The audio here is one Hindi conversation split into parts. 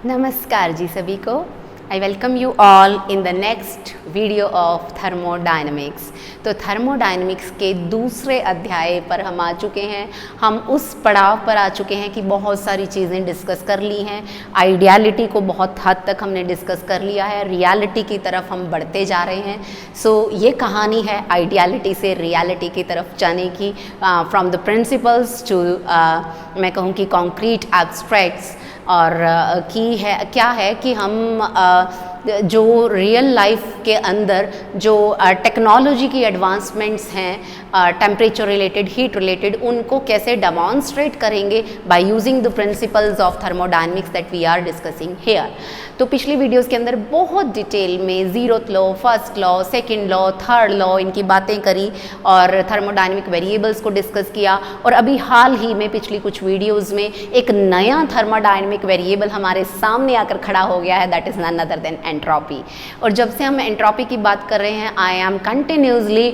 नमस्कार जी सभी को। I welcome you all in the next video of thermodynamics. तो थर्मोडायनेमिक्स के दूसरे अध्याय पर हम आ चुके हैं। हम उस पड़ाव पर आ चुके हैं कि बहुत सारी चीज़ें डिस्कस कर ली हैं। आइडियलिटी को बहुत हद तक हमने डिस्कस कर लिया है, रियलिटी की तरफ हम बढ़ते जा रहे हैं। सो ये कहानी है आइडियलिटी से रियलिटी की तरफ जाने की, फ्रॉम द प्रिंसिपल्स टू मैं कहूँ कि कॉन्क्रीट एब्स्ट्रैक्ट्स। और क्या है कि हम जो रियल लाइफ के अंदर जो टेक्नोलॉजी की एडवांसमेंट्स हैं टेम्परेचर रिलेटेड, हीट रिलेटेड, उनको कैसे डेमॉन्स्ट्रेट करेंगे by using the principles of thermodynamics that we are discussing here. तो पिछली वीडियोस के अंदर बहुत डिटेल में zeroth law, first law, second law, third law, इनकी बातें करी और थर्मोडायनेमिक वेरिएबल्स को डिस्कस किया। और अभी हाल ही में पिछली कुछ वीडियोज़ में एक नया थर्मोडायनेमिक वेरिएबल हमारे सामने आकर खड़ा हो गया है, that is none other than entropy. और जब से हम एंट्रोपी की बात कर रहे हैं, I am continuously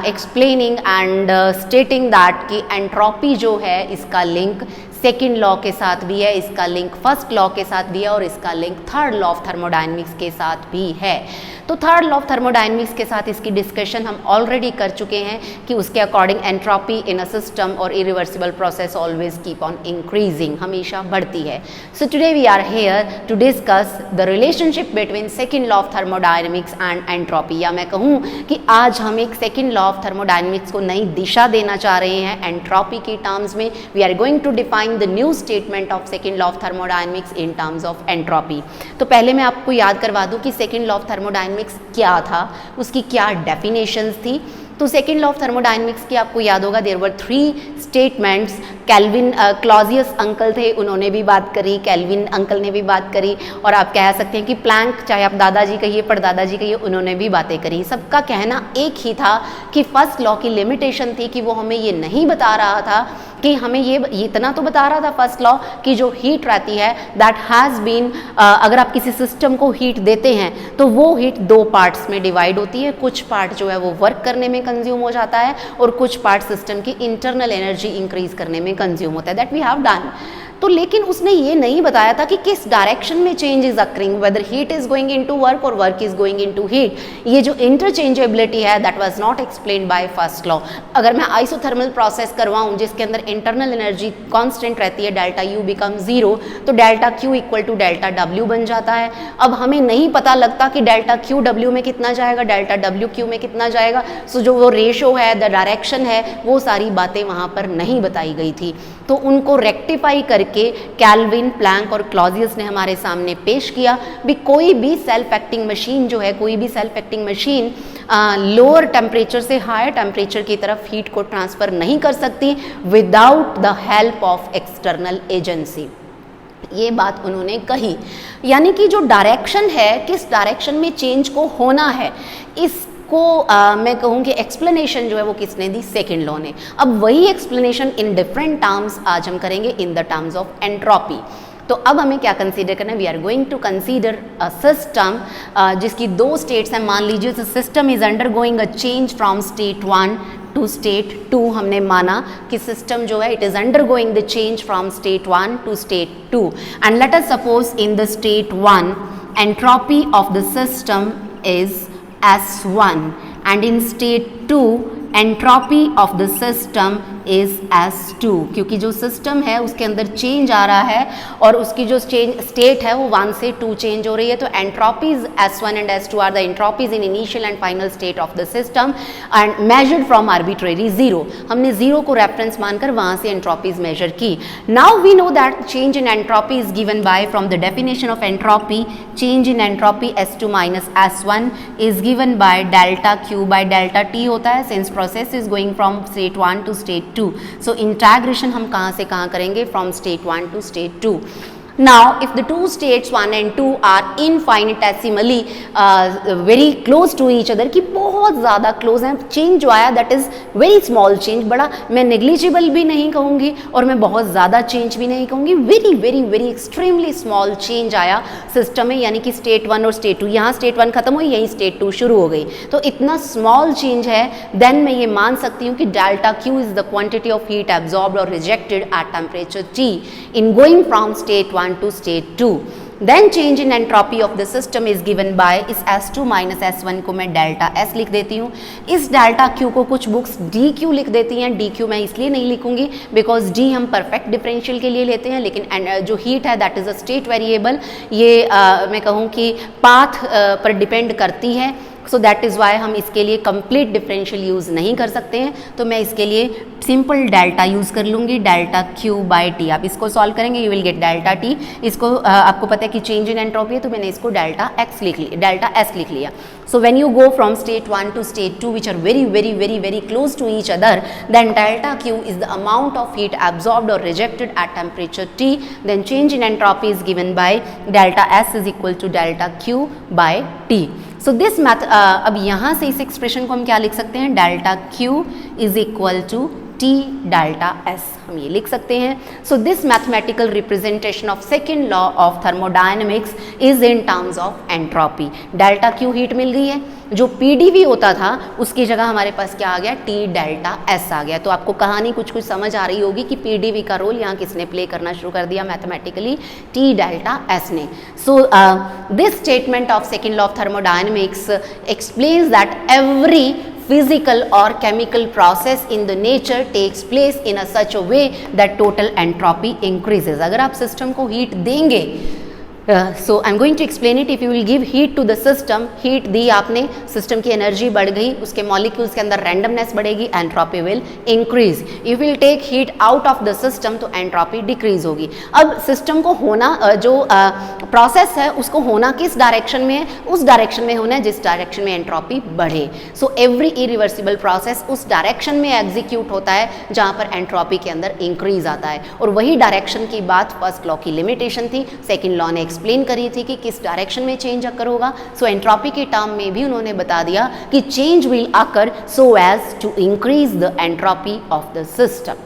explaining and stating that कि एंट्रोपी जो है इसका लिंक सेकेंड लॉ के साथ भी है, इसका लिंक फर्स्ट लॉ के साथ भी है और इसका link third law of thermodynamics के साथ भी है। तो थर्ड लॉ ऑफ थर्मोडायनेमिक्स के साथ इसकी डिस्कशन हम ऑलरेडी कर चुके हैं कि उसके according entropy in a system और irreversible process always keep on increasing, हमेशा बढ़ती है। So today we are here to discuss the relationship between second law of thermodynamics and entropy, या मैं कहूँ कि आज हम एक सेकेंड लॉ ऑफ थर्मोडायनेमिक्स को नई दिशा देना चाह रहे हैं एंट्रोपी के टर्म्स में। We are going to define the new statement of second law of thermodynamics in terms of entropy. तो पहले मैं आपको याद करवा दूं कि सेकेंड लॉ ऑफ थर्मोडायनेमिक्स क्या था, उसकी क्या डेफिनेशंस थी। तो सेकेंड लॉ ऑफ थर्मोडायनेमिक्स की आपको याद होगा, there were 3 statements. Kelvin Clausius uncle थे, उन्होंने भी बात करी, कैल्विन अंकल ने भी बात करी, और आप कह सकते हैं कि प्लैंक, चाहे आप दादाजी कहिए परदादाजी कहिए, उन्होंने भी बातें करी। सबका कहना एक ही था कि फर्स्ट लॉ की लिमिटेशन थी कि वो हमें ये नहीं बता रहा था कि हमें ये इतना तो बता रहा था फर्स्ट लॉ कि जो हीट रहती है दैट हैज़ बीन, अगर आप किसी सिस्टम को हीट देते हैं तो वो हीट 2 पार्ट्स में डिवाइड होती है। कुछ पार्ट जो है वो वर्क करने में कंज्यूम हो जाता है और कुछ पार्ट सिस्टम की इंटरनल एनर्जी इंक्रीज करने में कंज्यूम होता है, दैट वी हैव डन। तो लेकिन उसने ये नहीं बताया था कि किस डायरेक्शन में change is occurring, whether heat is going into work और work is going into heat. ये जो इंटरचेंजेबिलिटी है that was not explained by first law. अगर मैं आइसोथर्मल प्रोसेस करवाऊं जिसके अंदर इंटरनल एनर्जी कांस्टेंट रहती है, डेल्टा यू बिकम 0, तो delta Q equal to delta W बन जाता है। अब हमें नहीं पता लगता कि डेल्टा क्यू डब्ल्यू में कितना जाएगा, डेल्टा डब्ल्यू क्यू में कितना जाएगा। सो जो वो रेशो है, द डायरेक्शन है, वो सारी बातें वहाँ पर नहीं बताई गई थी। तो उनको रेक्टिफाई करके कैल्विन, प्लैंक और क्लॉजियस ने हमारे सामने पेश किया भी कोई भी सेल्फ एक्टिंग मशीन जो है, कोई भी self acting machine lower temperature से हायर टेम्परेचर की तरफ हीट को ट्रांसफ़र नहीं कर सकती without the help of external agency. ये बात उन्होंने कही, यानी कि जो डायरेक्शन है, किस डायरेक्शन में चेंज को होना है, इस को मैं कहूँ कि एक्सप्लेनेशन जो है वो किसने दी, सेकेंड लॉ ने। अब वही एक्सप्लेनेशन इन डिफरेंट टर्म्स आज हम करेंगे in the terms of entropy. तो अब हमें क्या कंसीडर करना है, we are going to consider a system जिसकी 2 स्टेट्स हैं। मान लीजिए system is undergoing a change from state 1 to state 2। हमने माना कि सिस्टम जो है it is undergoing the change from state 1 to state 2, and let us suppose in the state 1 entropy of the system is S1 and in state 2 entropy of the system is S2, क्योंकि जो सिस्टम है उसके अंदर चेंज आ रहा है और उसकी जो स्टेट है वो 1 से 2 चेंज हो रही है। तो entropies S1 and S2 are the entropies in initial and final state of the system and measured from arbitrary 0। हमने 0 को रेफरेंस मानकर वहाँ से एंट्रोपीज मेजर की। Now we know that change in entropy is given by, from the definition of entropy, change in entropy S2 minus S1 is given by delta Q by delta T होता है, since process is going from state 1 to state 2। So integration हम कहाँ से कहाँ करेंगे, from state 1 to state 2। Now, if the two states 1 and 2 are infinitesimally very close to each other, कि बहुत ज़्यादा क्लोज हैं, चेंज जो आया that is very small change, बड़ा मैं नेग्लिजिबल भी नहीं कहूँगी और मैं बहुत ज़्यादा चेंज भी नहीं कहूँगी, very very very extremely small change आया सिस्टम में, यानी कि स्टेट 1 और स्टेट 2, यहाँ स्टेट 1 खत्म हुई, यहीं स्टेट 2 शुरू हो गई, तो इतना स्मॉल चेंज है, देन मैं ये मान सकती हूँ कि delta Q is the quantity of heat absorbed और rejected at temperature T in going from state 1 to state 2. Then change in entropy of the system is given by इस S2 minus S1 को मैं डेल्टा S लिख देती हूँ, इस डेल्टा Q को कुछ बुक्स DQ लिख देती हैं, DQ मैं इसलिए नहीं लिखूंगी बिकॉज D हम परफेक्ट डिफरेंशियल के लिए लेते हैं, लेकिन जो हीट है that is a state variable, ये मैं कहूँ कि पाथ पर डिपेंड करती है, सो दैट इज़ वाई हम इसके लिए कंप्लीट डिफरेंशियल यूज़ नहीं कर सकते हैं, तो मैं इसके लिए सिंपल डेल्टा यूज़ कर लूँगी, डेल्टा Q बाई टी। आप इसको सॉल्व करेंगे you will get delta T, इसको आपको पता है कि चेंज इन एंट्रोपी है, तो मैंने इसको डेल्टा X लिख लिया, डेल्टा S लिख लिया। So when you go from state 1 to state 2 which are very very very very close to each other, then delta Q is the amount of heat absorbed और rejected at temperature T, then change in entropy is given by delta S is equal to delta Q by T। So this math, अब यहाँ से इस एक्सप्रेशन को हम क्या लिख सकते हैं, delta Q is equal to T delta S, हम ये लिख सकते हैं। So this mathematical representation of second law of thermodynamics is in terms of entropy. Delta Q heat मिल गई है, जो PdV होता था उसकी जगह हमारे पास क्या आ गया, T डेल्टा S आ गया। तो आपको कहानी कुछ कुछ समझ आ रही होगी कि PdV का रोल यहाँ किसने प्ले करना शुरू कर दिया मैथमेटिकली, T डेल्टा S ने। So this statement of second law of thermodynamics explains that every physical or chemical process in the nature takes place in a such a way that total entropy increases। अगर आप सिस्टम को हीट देंगे, so I am going to explain it, if you will give heat to the system, heat दी आपने, सिस्टम की एनर्जी बढ़ गई, उसके मॉलिक्यूल्स के अंदर रैंडमनेस बढ़ेगी, entropy will increase. If will take heat out of the system तो एंट्रोपी डिक्रीज होगी। अब सिस्टम को होना, जो प्रोसेस है उसको होना किस डायरेक्शन में है, उस डायरेक्शन में होना है जिस डायरेक्शन में एंट्रोपी बढ़े। सो एवरी इरिवर्सिबल प्रोसेस उस डायरेक्शन में एग्जीक्यूट होता है जहाँ पर एंट्रोपी के अंदर इंक्रीज आता है, और वही डायरेक्शन की बात फर्स्ट लॉ की लिमिटेशन थी, सेकेंड लॉ ने एक्सप्लेन करी थी कि किस डायरेक्शन में चेंज अकर होगा। सो एंट्रोपी के टर्म में भी उन्होंने बता दिया कि change will occur so as to increase the entropy of the system.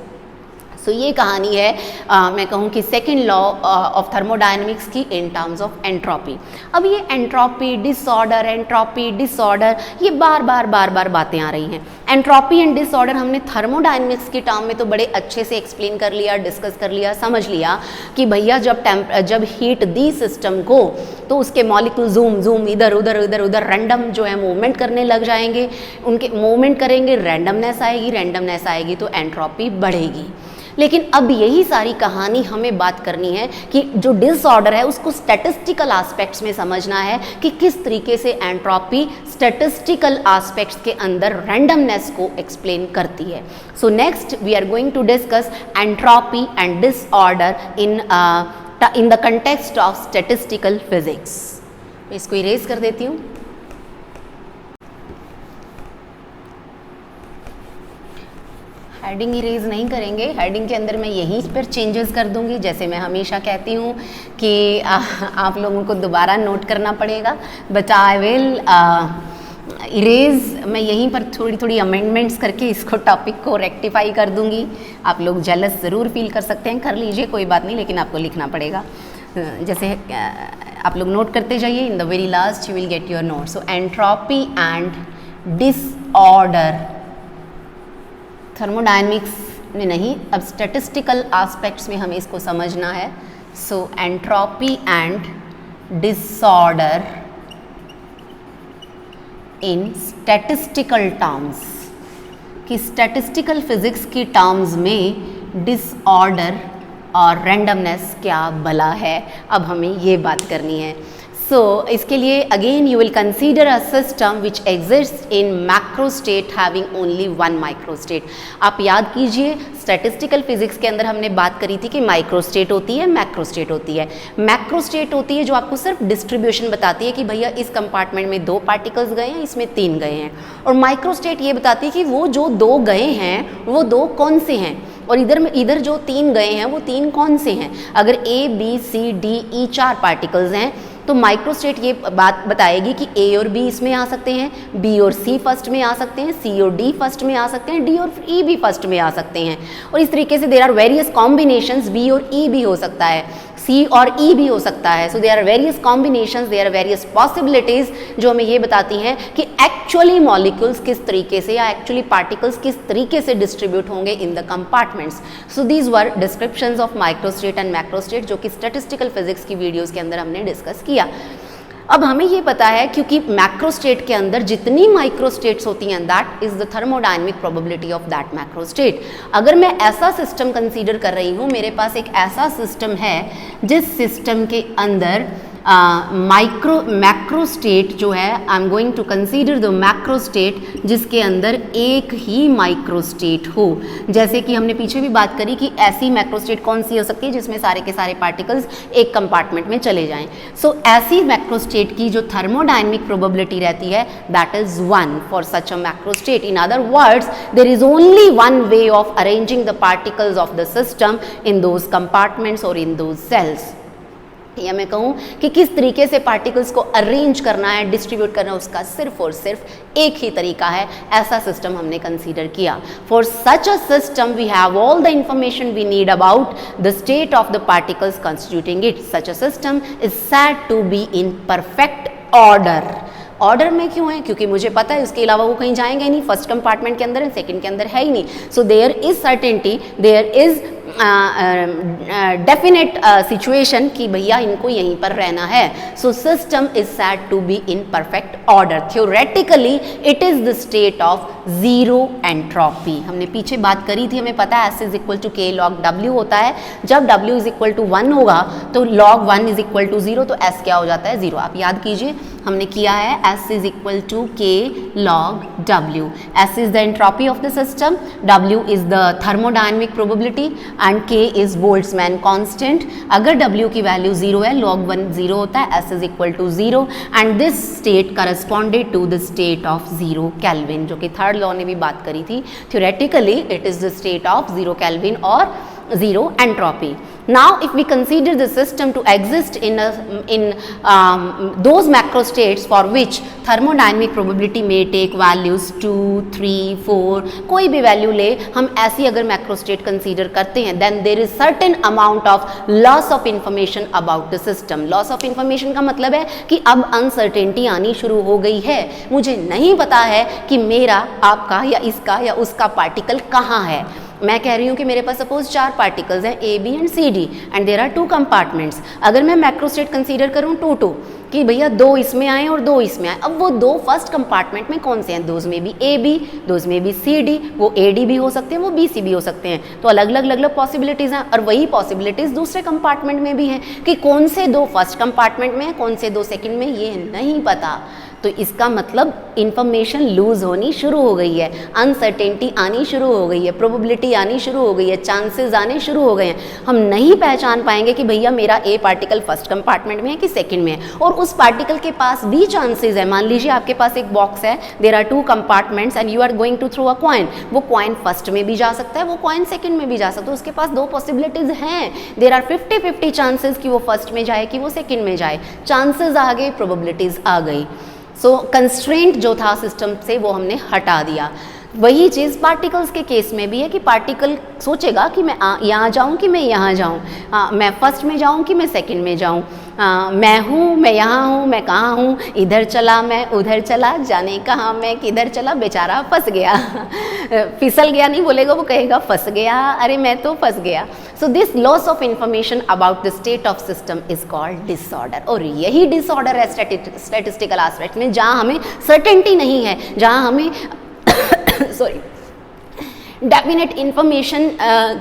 So ये कहानी है मैं कहूँ कि सेकेंड लॉ ऑफ थर्मोडायनेमिक्स की इन टर्म्स ऑफ एंट्रोपी। अब ये एंट्रोपी डिसऑर्डर ये बार बार बातें आ रही हैं। एंट्रोपी एंड डिसऑर्डर हमने थर्मोडायनेमिक्स के टर्म में तो बड़े अच्छे से एक्सप्लेन कर लिया, डिस्कस कर लिया, समझ लिया कि भैया जब हीट दी सिस्टम को तो उसके मॉलिक्यूल जूम इधर उधर रैंडम जो है मूवमेंट करने लग जाएंगे, उनके मूवमेंट करेंगे, रैंडमनेस आएगी तो एंट्रोपी बढ़ेगी। लेकिन अब यही सारी कहानी हमें बात करनी है कि जो डिसऑर्डर है उसको स्टैटिस्टिकल एस्पेक्ट्स में समझना है कि किस तरीके से एंट्रोपी स्टैटिस्टिकल एस्पेक्ट्स के अंदर रैंडमनेस को एक्सप्लेन करती है। So next we are going to discuss entropy and disorder in the context of statistical physics. मैं इसको इरेज कर देती हूँ। हेडिंग इरेज नहीं करेंगे, हेडिंग के अंदर मैं यहीं पर चेंजेस कर दूंगी। जैसे मैं हमेशा कहती हूँ कि आप लोगों को दोबारा नोट करना पड़ेगा, बट आई विल इरेज, मैं यहीं पर थोड़ी अमेंडमेंट्स करके इसको टॉपिक को रेक्टिफाई कर दूंगी। आप लोग जेलस ज़रूर फील कर सकते हैं, कर लीजिए कोई बात नहीं, लेकिन आपको लिखना पड़ेगा। जैसे आप लोग नोट करते जाइए, in the very last you will get your note. So entropy and disorder thermodynamics में नहीं, अब स्टैटिस्टिकल एस्पेक्ट्स में हमें इसको समझना है। So entropy and disorder in statistical terms, कि स्टैटिस्टिकल फिजिक्स की टर्म्स में डिसऑर्डर और रैंडमनेस क्या भला है, अब हमें ये बात करनी है। सो इसके लिए again you will consider a system which exist in macro state having only one micro state. आप याद कीजिए स्टैटिस्टिकल फिजिक्स के अंदर हमने बात करी थी कि माइक्रो स्टेट होती है, मैक्रो स्टेट होती है। मैक्रो स्टेट होती है जो आपको सिर्फ डिस्ट्रीब्यूशन बताती है कि भैया इस कंपार्टमेंट में 2 पार्टिकल्स गए हैं, इसमें 3 गए हैं, और माइक्रो स्टेट ये बताती है कि वो जो 2 गए हैं वो 2 कौन से हैं। और इधर जो 3 गए हैं वो 3 कौन से हैं? अगर A, B, C, D, E 4 particles हैं तो माइक्रोस्टेट ये बात बताएगी कि A और B इसमें आ सकते हैं, B और C फर्स्ट में आ सकते हैं, C और D फर्स्ट में आ सकते हैं, D और E भी फर्स्ट में आ सकते हैं। और इस तरीके से there are various combinations, B और E भी हो सकता है, C और E भी हो सकता है। So there are various combinations, there are various possibilities जो हमें ये बताती हैं कि एक्चुअली मॉलिक्यूल्स किस तरीके से या एक्चुअली पार्टिकल्स किस तरीके से डिस्ट्रीब्यूट होंगे in the compartments. So these were descriptions of microstate and macrostate जो कि स्टैटिस्टिकल फिजिक्स की वीडियोज़ के अंदर हमने डिस्कस किया। अब हमें ये पता है क्योंकि मैक्रोस्टेट के अंदर जितनी माइक्रोस्टेट्स होती हैं that is the thermodynamic probability of that macrostate. अगर मैं ऐसा सिस्टम कंसीडर कर रही हूँ, मेरे पास एक ऐसा सिस्टम है जिस सिस्टम के अंदर मैक्रोस्टेट जो है, I am going to consider the macrostate जिसके अंदर एक ही माइक्रोस्टेट हो। जैसे कि हमने पीछे भी बात करी कि ऐसी मैक्रोस्टेट कौन सी हो सकती है जिसमें सारे के सारे पार्टिकल्स एक कंपार्टमेंट में चले जाएं। सो ऐसी मैक्रोस्टेट की जो थर्मोडायनेमिक प्रोबेबिलिटी रहती है that is 1 for such a macrostate. In other words there is only one way of arranging the particles of the system in those compartments और इन दोज सेल्स। या मैं कहूँ कि किस तरीके से पार्टिकल्स को अरेंज करना है, डिस्ट्रीब्यूट करना है, उसका सिर्फ और सिर्फ एक ही तरीका है। ऐसा सिस्टम हमने कंसीडर किया। For such a system we have all the information we need about the state of the particles constituting it. Such a system is said to be in perfect order. Order में क्यों है? क्योंकि मुझे पता है उसके अलावा वो कहीं जाएंगे नहीं, फर्स्ट कंपार्टमेंट के अंदर है, सेकंड के अंदर है ही नहीं। So there is certainty, there is definite situation कि भैया इनको यहीं पर रहना है। So system is said to be in perfect order. Theoretically it is the state of zero entropy. हमने पीछे बात करी थी, हमें पता है S is equal to K log W होता है। जब W इज इक्वल टू 1 होगा तो log 1 इज इक्वल टू 0, तो S क्या हो जाता है? 0। आप याद कीजिए हमने किया है S is equal to K log W। S is the entropy of the system, W is the thermodynamic probability and K is Boltzmann constant. अगर W की वैल्यू 0 है, log 1 0 होता है, S is equal to 0 and this state corresponded to the state of 0 kelvin, जो कि थर्ड लॉ ने भी बात करी थी। Theoretically it is the state of 0 kelvin और 0 entropy. Now if we consider the system to exist in those macrostates for which thermodynamic probability may take values 2, 3, 4, कोई भी वैल्यू ले, हम ऐसी अगर macrostate consider करते हैं then there is certain amount of loss of information about the system. Loss of information का मतलब है कि अब uncertainty आनी शुरू हो गई है। मुझे नहीं पता है कि मेरा, आपका या इसका या उसका पार्टिकल कहाँ है। मैं कह रही हूँ कि मेरे पास सपोज 4 पार्टिकल्स हैं A, B and C, D and there are 2 compartments. अगर मैं मैक्रोस्टेट कंसीडर करूँ 2, 2 कि भैया 2 इसमें आए और 2 इसमें आए, अब वो 2 फर्स्ट कंपार्टमेंट में कौन से हैं? दोज में भी A, B, दोज में भी C, D, वो A, D भी हो सकते हैं, वो B, C भी हो सकते हैं। तो अलग अलग पॉसिबिलिटीज़ हैं और वही पॉसिबिलिटीज़ दूसरे कंपार्टमेंट में भी हैं कि कौन से 2 फर्स्ट कंपार्टमेंट में हैं, कौन से 2 सेकेंड में, ये नहीं पता। तो इसका मतलब इंफॉर्मेशन लूज होनी शुरू हो गई है, अनसर्टेनिटी आनी शुरू हो गई है, प्रोबेबिलिटी आनी शुरू हो गई है, चांसेस आने शुरू हो गए हैं। हम नहीं पहचान पाएंगे कि भैया मेरा ए पार्टिकल फर्स्ट कंपार्टमेंट में है कि सेकंड में है, और उस पार्टिकल के पास भी चांसेस है। मान लीजिए आपके पास एक बॉक्स है, there are 2 compartments and you are going to throw a coin. वो कॉइन फर्स्ट में भी जा सकता है, वो कॉइन सेकंड में भी जा सकता है, उसके पास 2 पॉसिबिलिटीज हैं। देयर आर 50-50 चांसेस कि वो फर्स्ट में जाए कि वो सेकंड में जाए। चांसेस आ गए, प्रोबेबिलिटीज आ गई। सो कंस्ट्रेंट जो था सिस्टम से वो हमने हटा दिया। वही चीज़ पार्टिकल्स के केस में भी है कि पार्टिकल सोचेगा कि मैं यहाँ जाऊँ कि मैं यहाँ जाऊँ, मैं फर्स्ट में जाऊँ कि मैं सेकंड में जाऊँ, मैं हूँ, मैं यहाँ हूँ, मैं कहाँ हूँ, इधर चला, मैं उधर चला, जाने कहाँ, मैं किधर चला, बेचारा फंस गया। फिसल गया नहीं बोलेगा, वो कहेगा फंस गया, अरे मैं तो फंस गया। So this loss of information about the state of system is called disorder. और यही डिसऑर्डर है स्टैटिस्टिकल एस्पेक्ट में, जहाँ हमें सर्टेनिटी नहीं है, जहाँ हमें सॉरी डेफिनेट इंफॉर्मेशन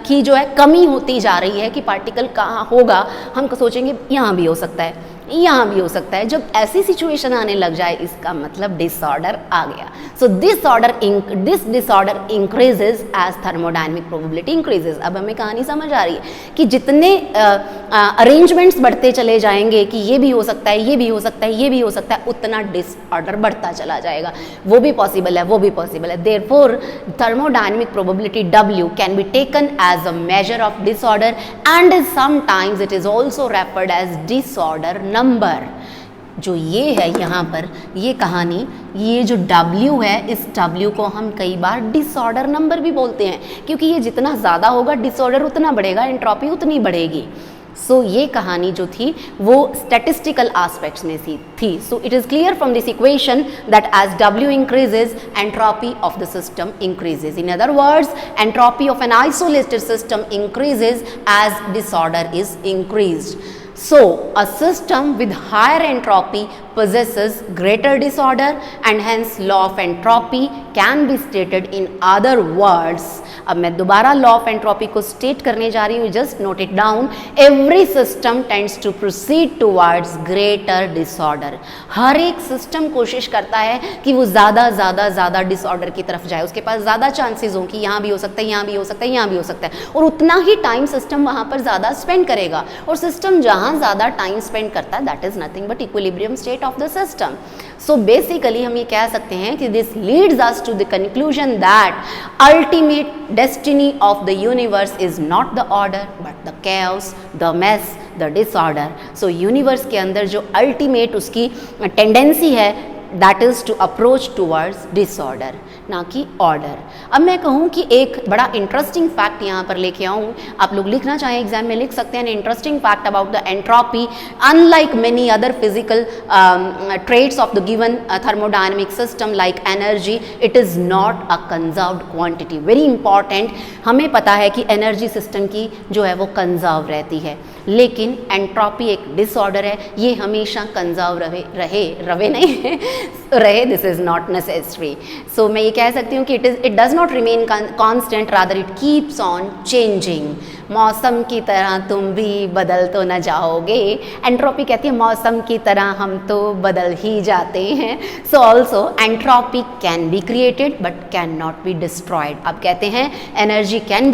की जो है कमी होती जा रही है कि पार्टिकल कहाँ होगा। हम सोचेंगे यहाँ भी हो सकता है, यहाँ भी हो सकता है। जब ऐसी सिचुएशन आने लग जाए इसका मतलब डिसऑर्डर आ गया। So this disorder increases as thermodynamic probability increases. अब हमें कहानी समझ आ रही है कि जितने अरेंजमेंट्स बढ़ते चले जाएंगे कि ये भी हो सकता है, ये भी हो सकता है, ये भी हो सकता है, उतना डिसऑर्डर बढ़ता चला जाएगा। वो भी पॉसिबल है, वो भी पॉसिबल है। Therefore thermodynamic probability W can be taken as a measure of disorder and sometimes it is also referred as disorder number. जो ये है यहाँ पर ये कहानी, ये जो W है, इस W को हम कई बार डिसऑर्डर नंबर भी बोलते हैं, क्योंकि ये जितना ज़्यादा होगा डिसऑर्डर उतना बढ़ेगा, एंट्रोपी उतनी बढ़ेगी। सो ये कहानी जो थी वो स्टैटिस्टिकल एस्पेक्ट्स में थी। So it is clear from this equation that as W increases entropy of the system increases. In other words, entropy of an isolated system increases as disorder is increased. So, a system with higher entropy possesses greater disorder and hence law of entropy can be stated in other words. अब मैं दोबारा लॉ ऑफ एंट्रोपी को स्टेट करने जा रही हूँ, just note it down. Every system tends to proceed towards greater disorder. हर एक सिस्टम कोशिश करता है कि वो ज़्यादा डिसऑर्डर की तरफ जाए, उसके पास ज़्यादा चांसेस हों कि यहाँ भी हो सकता है, यहाँ भी हो सकता है, यहाँ भी हो सकता है, और उतना ही टाइम सिस्टम वहाँ पर ज़्यादा स्पेंड करेगा. और सिस्टम जहाँ ज़्यादा टाइम स्पेंड करता है that is nothing but equilibrium state of the system. So basically हम ये कह सकते हैं कि this leads us to the conclusion that ultimate destiny of the universe is not the order but the chaos, the mess, the disorder. So universe के अंदर जो ultimate उसकी tendency है that is to approach towards disorder, ना कि ऑर्डर. अब मैं कहूँ कि एक बड़ा इंटरेस्टिंग फैक्ट यहाँ पर लेके आऊँ, आप लोग लिखना चाहें एग्जाम में लिख सकते हैं. Interesting fact about the entropy, unlike many other physical traits of the given thermodynamic system like energy, it is not a conserved quantity. Very important. हमें पता है कि एनर्जी सिस्टम की जो है वो कंजर्व रहती है, लेकिन एंट्रोपी एक डिसऑर्डर है, ये हमेशा कंजर्व रहे. This is not necessary. So मैं ये कह सकती हूँ कि it does not remain constant, rather it keeps on changing. मौसम की तरह तुम भी बदल तो न जाओगे. एंट्रोपी कहती है मौसम की तरह हम तो बदल ही जाते हैं. So also entropy can be created but can not be destroyed. अब कहते हैं energy can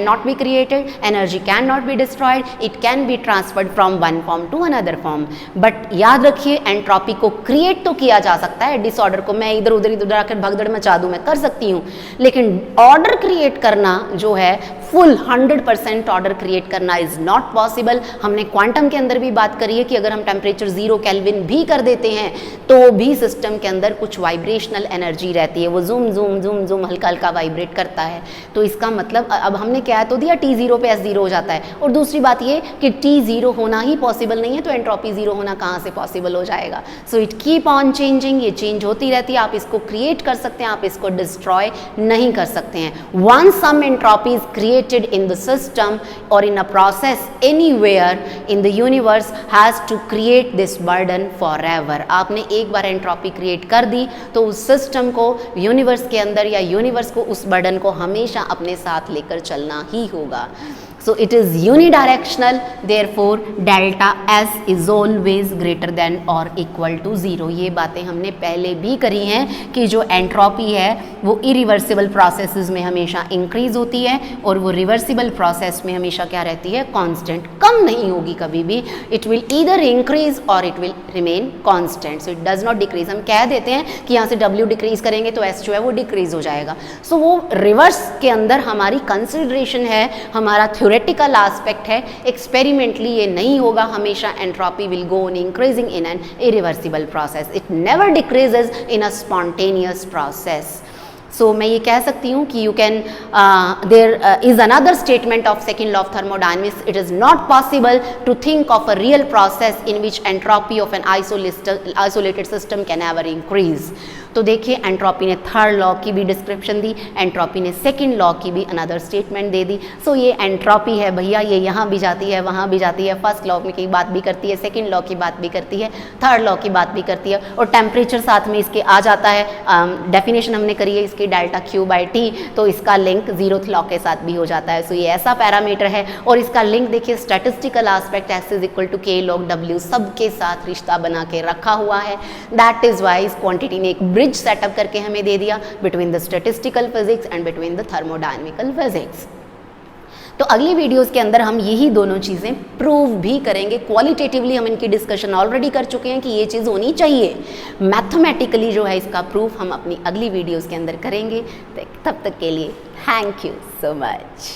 not be created, energy can not be destroyed, it can be transferred from one form to another form. But याद रखिए एंट्रोपी को क्रिएट तो किया जा सकता है. डिसऑर्डर को मैं इधर उधर आकर भगदड़ मचा दूं, मैं कर सकती हूँ, लेकिन ऑर्डर क्रिएट करना जो है फुल 100% ऑर्डर क्रिएट करना इज नॉट पॉसिबल. हमने क्वांटम के अंदर भी बात करी है कि अगर हम टेम्परेचर 0 केल्विन भी कर देते हैं तो भी सिस्टम के अंदर कुछ वाइब्रेशनल एनर्जी रहती है, वो जूम जूम जूम जूम हल्का हल्का वाइब्रेट करता है. तो इसका मतलब अब हमने क्या तो दिया, T0 पे S0 हो जाता है. और दूसरी बात ये कि T0 होना ही पॉसिबल नहीं है, तो एंट्रोपी 0 होना कहाँ से पॉसिबल हो जाएगा. So it keep on changing, ये चेंज होती रहती है. आप इसको क्रिएट कर सकते हैं, आप इसको डिस्ट्रॉय नहीं कर सकते हैं. Once some entropy is created in the system or in a process anywhere in the universe has to create this burden forever. आपने एक बार एंट्रोपी क्रिएट कर दी तो उस सिस्टम को, यूनिवर्स के अंदर या यूनिवर्स को, उस बर्डन को हमेशा अपने साथ लेकर चलना ही होगा. So it is unidirectional, therefore delta S is always greater than or equal to 0. ये बातें हमने पहले भी करी हैं कि जो एंट्रोपी है वो इरिवर्सिबल प्रोसेसेस में हमेशा इंक्रीज होती है और वो रिवर्सिबल प्रोसेस में हमेशा क्या रहती है, कांस्टेंट, कम नहीं होगी कभी भी. इट विल ईदर इंक्रीज और it will remain constant. So it does not decrease. हम कह देते हैं कि यहाँ से W डिक्रीज करेंगे तो S जो है वो डिक्रीज हो जाएगा. सो वो रिवर्स के अंदर हमारी कंसिडरेशन है, हमारा थ्योरेटिकल एस्पेक्ट है. एक्सपेरिमेंटली ये नहीं होगा. हमेशा entropy will go on increasing in an irreversible process. It never decreases in a spontaneous process. So मैं ये कह सकती हूँ कि you can there is another statement of second law of thermodynamics. It is not possible to think of a real process in which entropy of an isolated system can ever increase. तो देखिए एंट्रोपी ने थर्ड लॉ की भी डिस्क्रिप्शन दी, एंट्रोपी ने सेकेंड लॉ की भी अनदर स्टेटमेंट दे दी। सो ये एंट्रोपी है भैया, ये यहाँ भी जाती है वहाँ भी जाती है, फर्स्ट लॉ की बात भी करती है, सेकेंड लॉ की बात भी करती है, थर्ड लॉ की बात भी करती है, और टेम्परेचर साथ में इसके आ जाता है। डेफिनेशन हमने करी है इसकी डेल्टा क्यू बाई टी, तो इसका लिंक जीरोथ लॉ के साथ भी हो जाता है। सो ये ऐसा पैरामीटर है, और इसका लिंक देखिए statistical aspect X is equal to K log W सबके साथ रिश्ता बना के रखा हुआ है। दैट इज वाई इस क्वांटिटी ने एक ब्रिज सेटअप करके हमें दे दिया between the statistical physics and between the thermodynamical physics. तो अगली वीडियोस के अंदर हम यही दोनों चीज़ें प्रूव भी करेंगे। क्वालिटेटिवली हम इनकी डिस्कशन ऑलरेडी कर चुके हैं कि ये चीज़ होनी चाहिए। मैथमेटिकली जो है इसका प्रूफ हम अपनी अगली वीडियोस के अंदर करेंगे। तब तक के लिए थैंक यू सो मच।